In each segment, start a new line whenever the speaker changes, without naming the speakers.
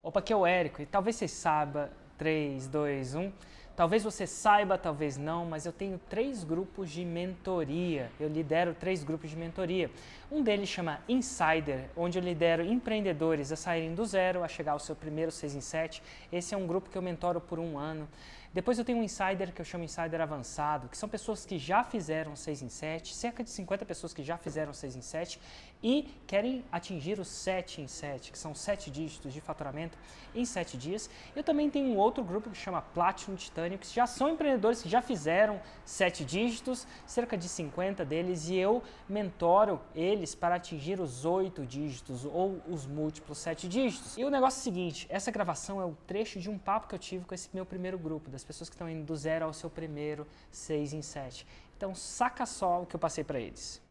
Opa, aqui é o Érico e talvez você saiba, 3, 2, 1, talvez você saiba, talvez não, mas eu tenho 3 grupos de mentoria, eu lidero 3 grupos de mentoria. Um deles chama Insider, onde eu lidero empreendedores a saírem do zero, a chegar ao seu primeiro 6 em 7. Esse é um grupo que eu mentoro por 1 ano. Depois eu tenho um Insider que eu chamo Insider Avançado, que são pessoas que já fizeram 6 em 7, cerca de 50 pessoas que já fizeram 6 em 7 e querem atingir os 7 em 7, que são 7 dígitos de faturamento em 7 dias. Eu também tenho um outro grupo que chama Platinum Titânio, que já são empreendedores que já fizeram 7 dígitos, cerca de 50 deles, e eu mentoro eles para atingir os 8 dígitos ou os múltiplos 7 dígitos. E o negócio é o seguinte, essa gravação é o trecho de um papo que eu tive com esse meu primeiro grupo, das pessoas que estão indo do zero ao seu primeiro 6 em 7. Então, saca só o que eu passei para eles.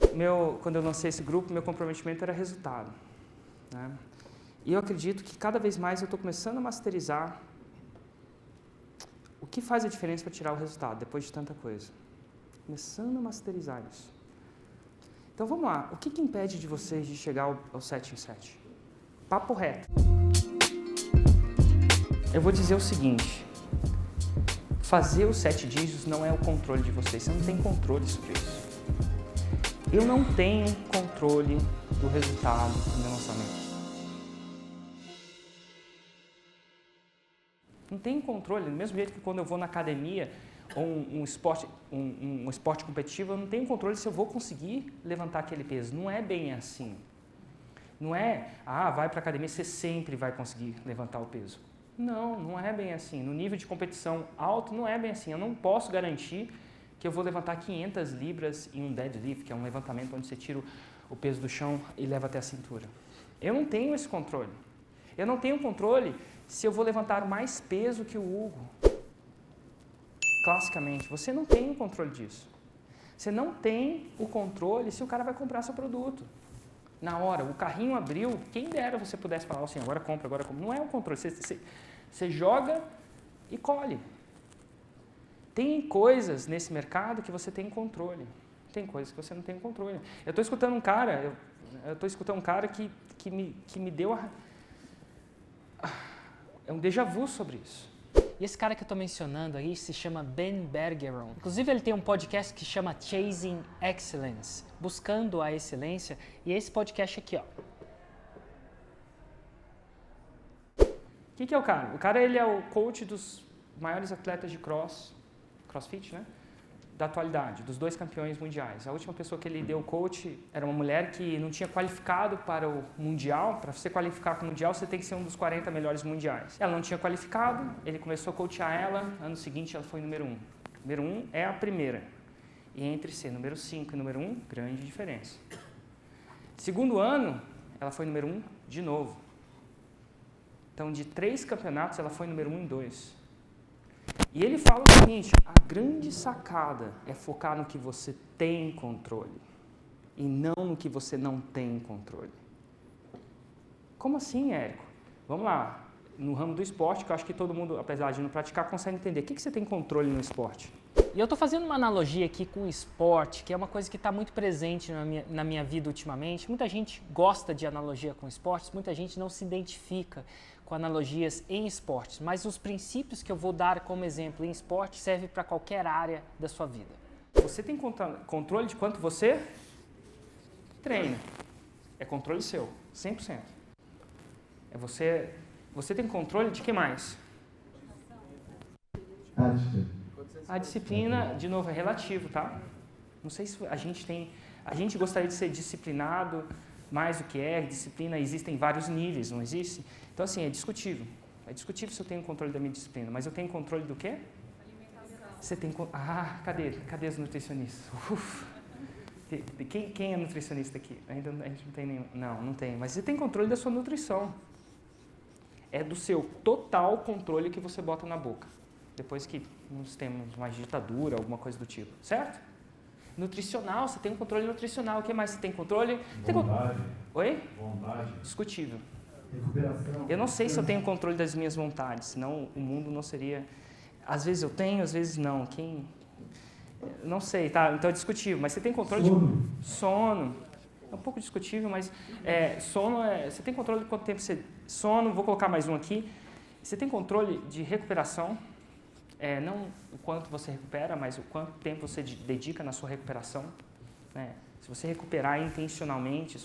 Quando eu lancei esse grupo, meu comprometimento era resultado, né? E eu acredito que cada vez mais eu estou começando a masterizar o que faz a diferença para tirar o resultado, depois de tanta coisa. Começando a masterizar isso. Então, vamos lá. O que impede de vocês de chegar ao 7 em 7? Papo reto. Eu vou dizer o seguinte. Fazer os 7 dígitos não é o controle de vocês, você não tem controle sobre isso. Eu não tenho controle do resultado do meu lançamento. Não tenho controle, do mesmo jeito que quando eu vou na academia ou um esporte competitivo, eu não tenho controle se eu vou conseguir levantar aquele peso. Não é bem assim. Não é, vai para a academia, você sempre vai conseguir levantar o peso. Não, não é bem assim. No nível de competição alto, não é bem assim. Eu não posso garantir que eu vou levantar 500 libras em um deadlift, que é um levantamento onde você tira o peso do chão e leva até a cintura. Eu não tenho esse controle. Eu não tenho controle se eu vou levantar mais peso que o Hugo. Classicamente, você não tem o controle disso. Você não tem o controle se o cara vai comprar seu produto. Na hora, o carrinho abriu, quem dera você pudesse falar assim, agora compra, agora compra. Não é o controle, você joga e colhe. Tem coisas nesse mercado que você tem controle, tem coisas que você não tem controle. Eu estou escutando um cara, que me deu um déjà vu sobre isso. E esse cara que eu estou mencionando aí se chama Ben Bergeron. Inclusive ele tem um podcast que chama Chasing Excellence, buscando a excelência, e esse podcast aqui, ó. O que é o cara? O cara ele é o coach dos maiores atletas de crossfit, né? Da atualidade, dos 2 campeões mundiais. A última pessoa que ele deu coach era uma mulher que não tinha qualificado para o mundial. Para você qualificar para o mundial, você tem que ser um dos 40 melhores mundiais. Ela não tinha qualificado, ele começou a coachar ela, ano seguinte ela foi número 1. Número 1 é a primeira. E entre ser número 5 e número 1, grande diferença. Segundo ano, ela foi número 1 de novo. Então, de 3 campeonatos, ela foi número 1 em 2. E ele fala o seguinte, a grande sacada é focar no que você tem controle e não no que você não tem controle. Como assim, Érico? Vamos lá, no ramo do esporte, que eu acho que todo mundo, apesar de não praticar, consegue entender. O que você tem controle no esporte? E eu estou fazendo uma analogia aqui com o esporte, que é uma coisa que está muito presente na minha vida ultimamente. Muita gente gosta de analogia com esportes, muita gente não se identifica com analogias em esportes, mas os princípios que eu vou dar como exemplo em esporte servem para qualquer área da sua vida. Você tem controle de quanto você treina. É controle seu, 100%. Você tem controle de que mais? A disciplina, de novo, é relativo, tá? Não sei se a gente gostaria de ser disciplinado mais do que disciplina, existem vários níveis, não existe? Então, assim, é discutível. É discutível se eu tenho controle da minha disciplina, mas eu tenho controle do quê? Alimentação. Você tem cadê os nutricionistas? Quem é nutricionista aqui? Ainda a gente não tem nenhum. Não tem. Mas você tem controle da sua nutrição. É do seu total controle que você bota na boca. Depois que nós temos mais ditadura, alguma coisa do tipo. Certo? Nutricional, você tem um controle nutricional. O que mais você tem controle?
Vontade.
Oi?
Vontade.
Discutível.
Recuperação.
Eu não sei se eu tenho controle das minhas vontades, senão o mundo não seria... Às vezes eu tenho, às vezes não. Não sei, tá? Então é discutível. Mas você tem controle
Sono.
de sono. É um pouco discutível, mas sono você tem controle de quanto tempo você... Sono, vou colocar mais um aqui. Você tem controle de recuperação, não o quanto você recupera, mas o quanto tempo você dedica na sua recuperação. Né? Se você recuperar intencionalmente,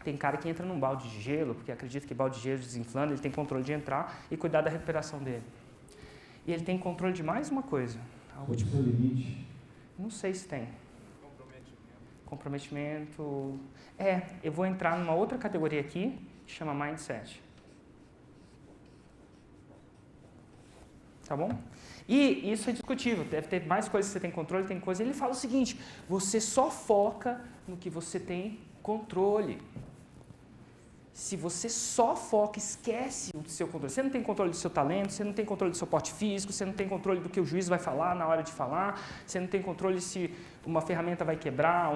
tem cara que entra num balde de gelo, porque acredita que balde de gelo desinflando, ele tem controle de entrar e cuidar da recuperação dele. E ele tem controle de mais uma coisa.
Qual é o seu limite?
Não sei se tem. Comprometimento. Eu vou entrar numa outra categoria aqui, que chama mindset. Tá bom? E isso é discutível, deve ter mais coisas que você tem controle, tem coisa. Ele fala o seguinte, você só foca no que você tem controle. Se você só foca, esquece o seu controle. Você não tem controle do seu talento, você não tem controle do seu porte físico, você não tem controle do que o juiz vai falar na hora de falar, você não tem controle se uma ferramenta vai quebrar,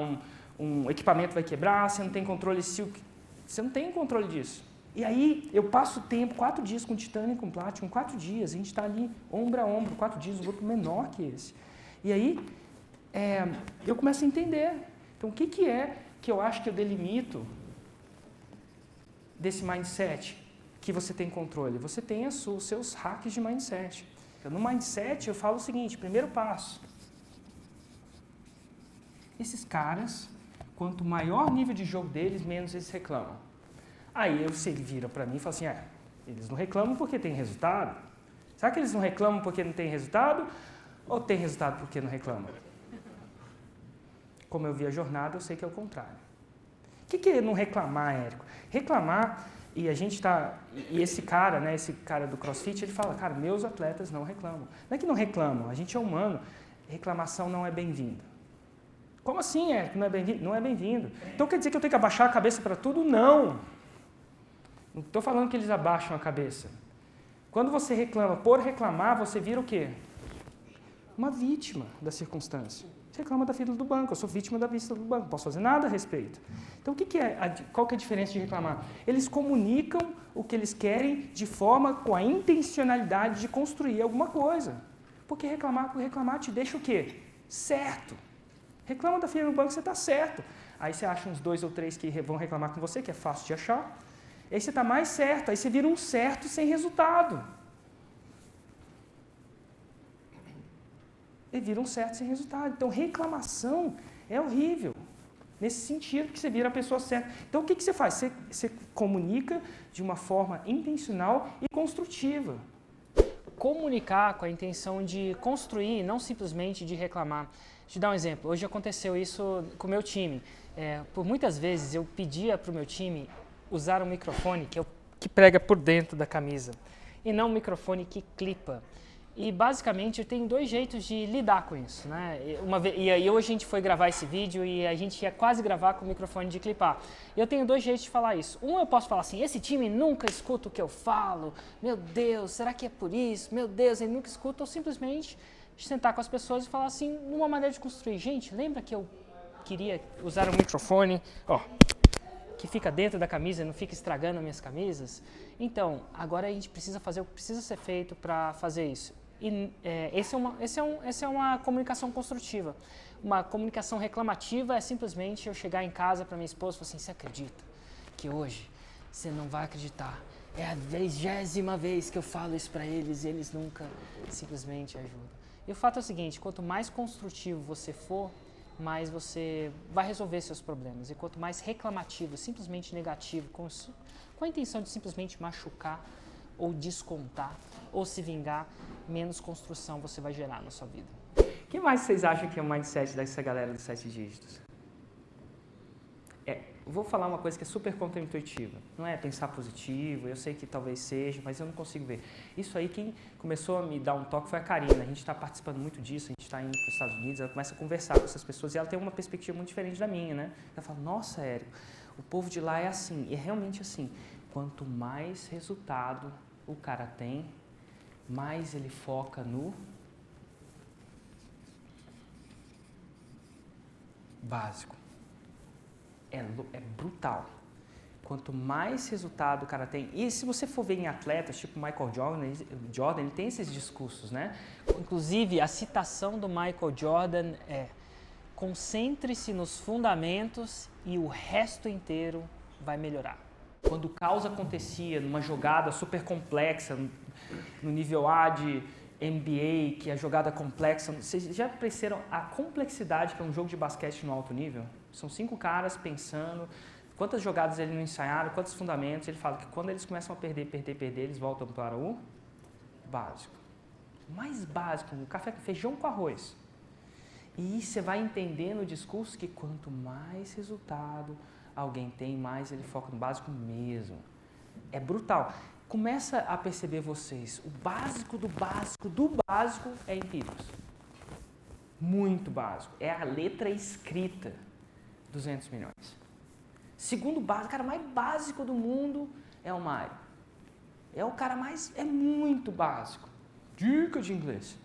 um equipamento vai quebrar, você não tem controle Você não tem controle disso. E aí eu passo o tempo, 4 dias com Titânio e com Platinum, 4 dias, a gente está ali ombro a ombro, 4 dias, um grupo menor que esse. E aí eu começo a entender. Então o que é que eu acho que eu delimito desse mindset que você tem controle? Você tem os seus hacks de mindset. Então, no mindset eu falo o seguinte, primeiro passo. Esses caras, quanto maior nível de jogo deles, menos eles reclamam. Aí ele vira para mim e fala assim, eles não reclamam porque tem resultado? Será que eles não reclamam porque não tem resultado? Ou tem resultado porque não reclamam? Como eu vi a jornada, eu sei que é o contrário. O que é não reclamar, Érico? Reclamar, e a gente está... E esse cara do CrossFit, ele fala, cara, meus atletas não reclamam. Não é que não reclamam, a gente é humano, reclamação não é bem-vinda. Como assim, Érico? Não é bem-vindo? Não é bem-vindo. Então quer dizer que eu tenho que abaixar a cabeça para tudo? Não! Não estou falando que eles abaixam a cabeça. Quando você reclama por reclamar, você vira o quê? Uma vítima da circunstância. Você reclama da fila do banco, eu sou vítima da fila do banco, não posso fazer nada a respeito. Então, qual que é a diferença de reclamar? Eles comunicam o que eles querem de forma com a intencionalidade de construir alguma coisa. Porque reclamar por reclamar te deixa o quê? Certo. Reclama da fila do banco, você está certo. Aí você acha uns 2 ou 3 que vão reclamar com você, que é fácil de achar. Aí você está mais certo, aí você vira um certo sem resultado. Ele vira um certo sem resultado. Então, reclamação é horrível. Nesse sentido que você vira a pessoa certa. Então, o que você faz? Você comunica de uma forma intencional e construtiva. Comunicar com a intenção de construir, não simplesmente de reclamar. Deixa eu te dar um exemplo. Hoje aconteceu isso com o meu time. Por muitas vezes eu pedia para o meu time usar um microfone que prega por dentro da camisa e não um microfone que clipa. E basicamente eu tenho 2 jeitos de lidar com isso, né? E aí hoje a gente foi gravar esse vídeo e a gente ia quase gravar com o microfone de clipar. E eu tenho 2 jeitos de falar isso. Eu posso falar assim, esse time nunca escuta o que eu falo, meu Deus, será que é por isso? Meu Deus, ele nunca escuta. Ou simplesmente sentar com as pessoas e falar assim, numa maneira de construir. Gente, lembra que eu queria usar um microfone, que fica dentro da camisa e não fica estragando minhas camisas? Então, agora a gente precisa fazer o que precisa ser feito para fazer isso. E essa é uma comunicação construtiva. Uma comunicação reclamativa é simplesmente eu chegar em casa para minha esposa e falar assim, você acredita que hoje você não vai acreditar? É a 20ª vez que eu falo isso para eles e eles nunca simplesmente ajudam. E o fato é o seguinte, quanto mais construtivo você for, mais você vai resolver seus problemas. E quanto mais reclamativo, simplesmente negativo, com a intenção de simplesmente machucar ou descontar ou se vingar, menos construção você vai gerar na sua vida. O que mais vocês acham que é o mindset dessa galera dos 7 dígitos? Vou falar uma coisa que é super contraintuitiva. Não é pensar positivo, eu sei que talvez seja, mas eu não consigo ver. Isso aí, quem começou a me dar um toque foi a Karina. A gente está participando muito disso, a gente está indo para os Estados Unidos, ela começa a conversar com essas pessoas e ela tem uma perspectiva muito diferente da minha, né? Ela fala, nossa, Érico, o povo de lá é assim, e é realmente assim. Quanto mais resultado o cara tem, mais ele foca no básico. É brutal. Quanto mais resultado o cara tem, e se você for ver em atletas, tipo Michael Jordan, ele tem esses discursos, né? Inclusive, a citação do Michael Jordan é: Concentre-se nos fundamentos e o resto inteiro vai melhorar. Quando o caos acontecia numa jogada super complexa, no nível A de NBA, que é a jogada complexa, vocês já perceberam a complexidade que é um jogo de basquete no alto nível? São 5 caras pensando quantas jogadas eles não ensaiaram, quantos fundamentos. Ele fala que quando eles começam a perder, eles voltam para o básico. O mais básico, o café, feijão com arroz. E você vai entender no discurso que quanto mais resultado alguém tem, mais ele foca no básico mesmo. É brutal. Começa a perceber vocês, o básico do básico do básico é empíricos. Muito básico. É a letra escrita, 200 milhões. Segundo básico, o cara mais básico do mundo é o Mário. É o cara mais, é muito básico. Dica de inglês.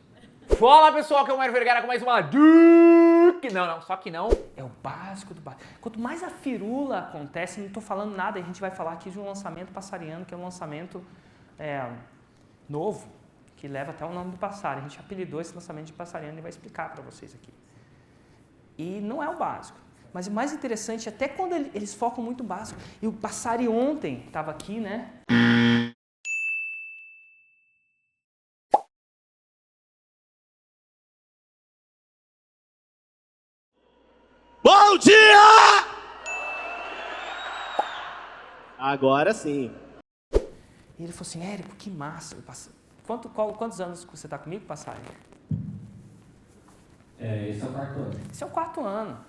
Fala pessoal, que é o Mário Vergara com mais uma Duke. Não, só que não.
É o básico do básico. Quanto mais a firula acontece, não estou falando nada, a gente vai falar aqui de um lançamento passariano, que é um lançamento novo, que leva até o nome do passarinho. A gente apelidou esse lançamento de passariano e vai explicar para vocês aqui. E não é o básico. Mas o mais interessante, até quando eles focam muito básico. E o Passari ontem estava aqui, né?
Bom dia! Agora sim.
E ele falou assim, Érico, que massa. Quantos anos você está comigo, Passari?
Esse é o 4º ano.
Esse é o 4º ano.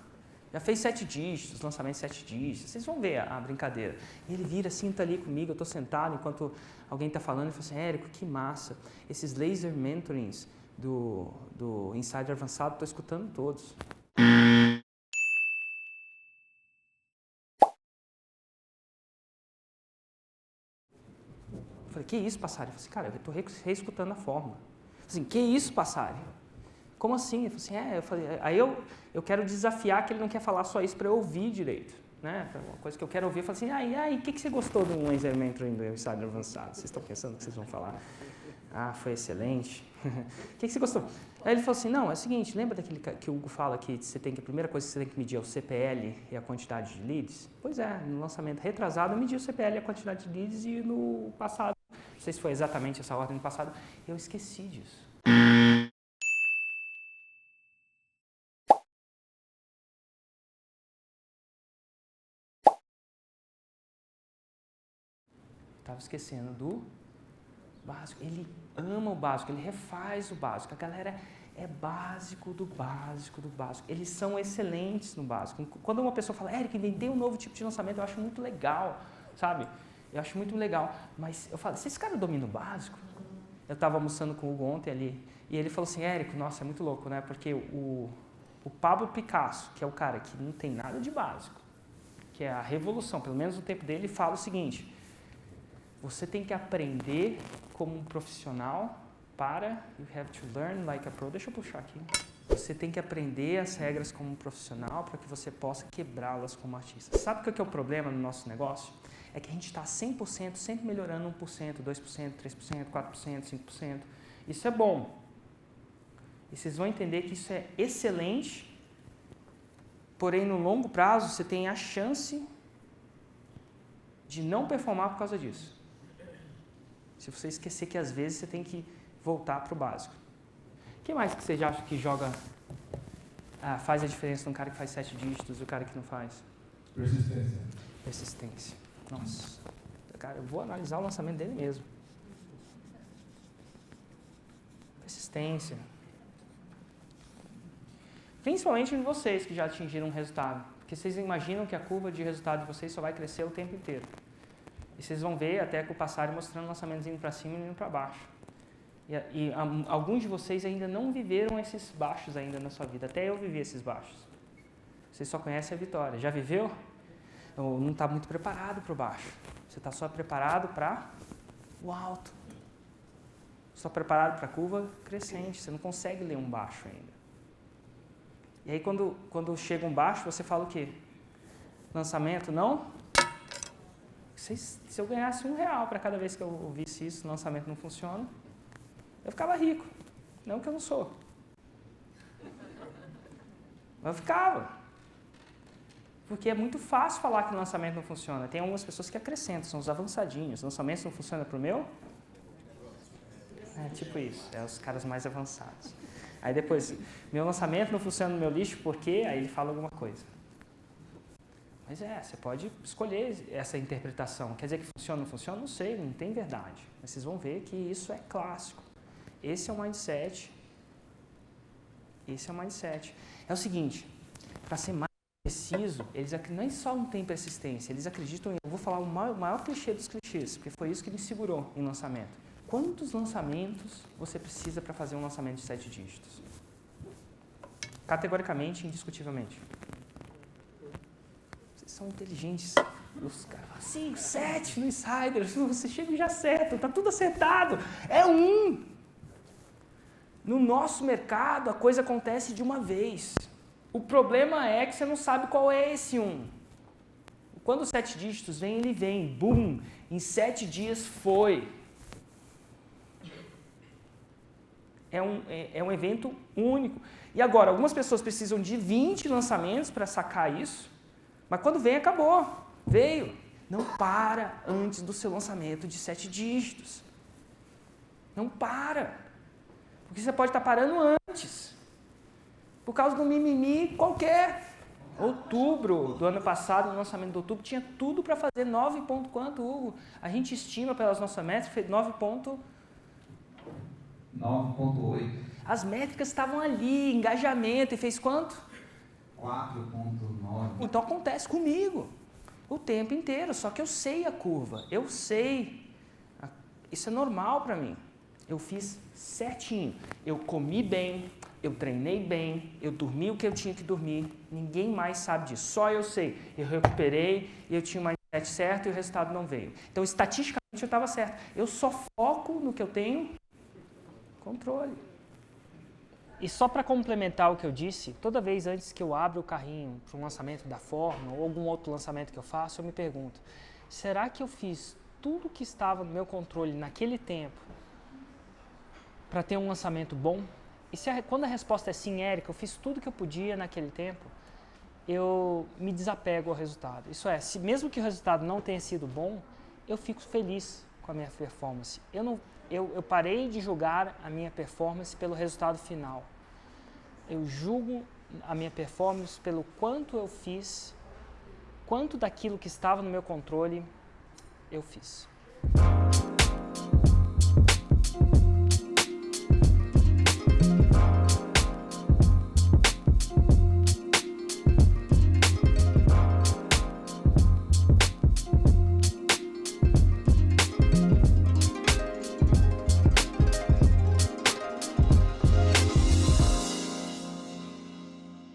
Já fez 7 dígitos, lançamento de 7 dígitos. Vocês vão ver a brincadeira. E ele vira, senta ali comigo, eu estou sentado enquanto alguém está falando e fala assim, Érico, que massa. Esses laser mentorings do Insider Avançado, estou escutando todos. Eu falei, que isso, Passari? Eu falei assim, cara, eu estou reescutando a fórmula. Eu falei assim, que isso, Passari? Como assim? Eu falei assim, eu falei, aí eu quero desafiar que ele não quer falar só isso para eu ouvir direito. Né? Uma coisa que eu quero ouvir, eu falo assim, aí, o que você gostou do laser mentoring do Insider Avançado? Vocês estão pensando que vocês vão falar? Ah, foi excelente. O que você gostou? Aí ele falou assim, não, é o seguinte, lembra daquele que o Hugo fala que a primeira coisa que você tem que medir é o CPL e a quantidade de leads? Pois é, no lançamento retrasado eu medi o CPL e a quantidade de leads e no passado, não sei se foi exatamente essa ordem no passado, eu esqueci disso. Estava esquecendo do básico. Ele ama o básico, ele refaz o básico. A galera é básico do básico do básico. Eles são excelentes no básico. Quando uma pessoa fala, Érico, inventei um novo tipo de lançamento, eu acho muito legal, sabe? Eu acho muito legal. Mas eu falo, se esse cara domina o básico, eu estava almoçando com o Hugo ontem ali, e ele falou assim, Érico, nossa, é muito louco, né? Porque o Pablo Picasso, que é o cara que não tem nada de básico, que é a revolução, pelo menos no tempo dele, fala o seguinte, você tem que aprender como um profissional para you have to learn like a pro. Deixa eu puxar aqui. Você tem que aprender as regras como um profissional para que você possa quebrá-las como artista. Sabe o que é o problema no nosso negócio? É que a gente está 100% sempre melhorando 1%, 2%, 3%, 4%, 5%. Isso é bom. E vocês vão entender que isso é excelente, porém no longo prazo você tem a chance de não performar por causa disso. Se você esquecer que às vezes você tem que voltar para o básico. O que mais que você acha que faz a diferença num cara que faz 7 dígitos e o cara que não faz? Persistência. Nossa. Cara, eu vou analisar o lançamento dele mesmo. Persistência. Principalmente em vocês que já atingiram um resultado. Porque vocês imaginam que a curva de resultado de vocês só vai crescer o tempo inteiro. E vocês vão ver até que o passarem mostrando lançamentos indo para cima e indo para baixo. E alguns de vocês ainda não viveram esses baixos ainda na sua vida. Até eu vivi esses baixos. Vocês só conhecem a vitória. Já viveu? Ou não está muito preparado para o baixo. Você está só preparado para o alto. Só preparado para a curva crescente. Você não consegue ler um baixo ainda. E aí quando chega um baixo, você fala o quê? Lançamento não? Se eu ganhasse R$1 para cada vez que eu ouvisse isso, o lançamento não funciona, eu ficava rico. Não que eu não sou. Mas eu ficava. Porque é muito fácil falar que o lançamento não funciona. Tem algumas pessoas que acrescentam, são os avançadinhos. Lançamento não funciona para o meu? É tipo isso, é os caras mais avançados. Aí depois, meu lançamento não funciona no meu lixo porque aí ele fala alguma coisa. Mas você pode escolher essa interpretação. Quer dizer que funciona ou não funciona? Não sei, não tem verdade. Mas vocês vão ver que isso é clássico. Esse é o mindset. Esse é o mindset. É o seguinte, para ser mais preciso, eles nem só não têm persistência, eles acreditam em... Eu vou falar o maior clichê dos clichês, porque foi isso que me segurou em lançamento. Quantos lançamentos você precisa para fazer um lançamento de 7 dígitos? Categoricamente, indiscutivelmente. Vocês são inteligentes. Os caras falam, 5, 7 no Insider, você chega e já acerta, tá tudo acertado. É 1. No nosso mercado, a coisa acontece de uma vez. O problema é que você não sabe qual é esse 1. Quando os 7 dígitos vem, ele vem. Bum! Em 7 dias foi. É um evento único. E agora, algumas pessoas precisam de 20 lançamentos para sacar isso, mas quando vem, acabou. Veio. Não para antes do seu lançamento de 7 dígitos. Não para. Porque você pode estar parando antes. Por causa do mimimi qualquer. Outubro do ano passado, no lançamento de outubro, tinha tudo para fazer 9 ponto quanto, Hugo? A gente estima pelas nossas métricas, fez 9,8. As métricas estavam ali, engajamento, e fez quanto?
4,9.
Então acontece comigo o tempo inteiro, só que eu sei a curva, eu sei. Isso é normal para mim. Eu fiz certinho, eu comi bem, eu treinei bem, eu dormi o que eu tinha que dormir, ninguém mais sabe disso, só eu sei. Eu recuperei, eu tinha o mindset certo e o resultado não veio. Então, estatisticamente, eu estava certo. Eu só foco no que eu tenho controle. E só para complementar o que eu disse, toda vez antes que eu abro o carrinho para um lançamento da Forma ou algum outro lançamento que eu faço, eu me pergunto, será que eu fiz tudo que estava no meu controle naquele tempo para ter um lançamento bom? E quando a resposta é sim, Érica, eu fiz tudo que eu podia naquele tempo, eu me desapego ao resultado. Isso é, mesmo que o resultado não tenha sido bom, eu fico feliz com a minha performance. Eu parei de julgar a minha performance pelo resultado final. Eu julgo a minha performance pelo quanto eu fiz, quanto daquilo que estava no meu controle eu fiz.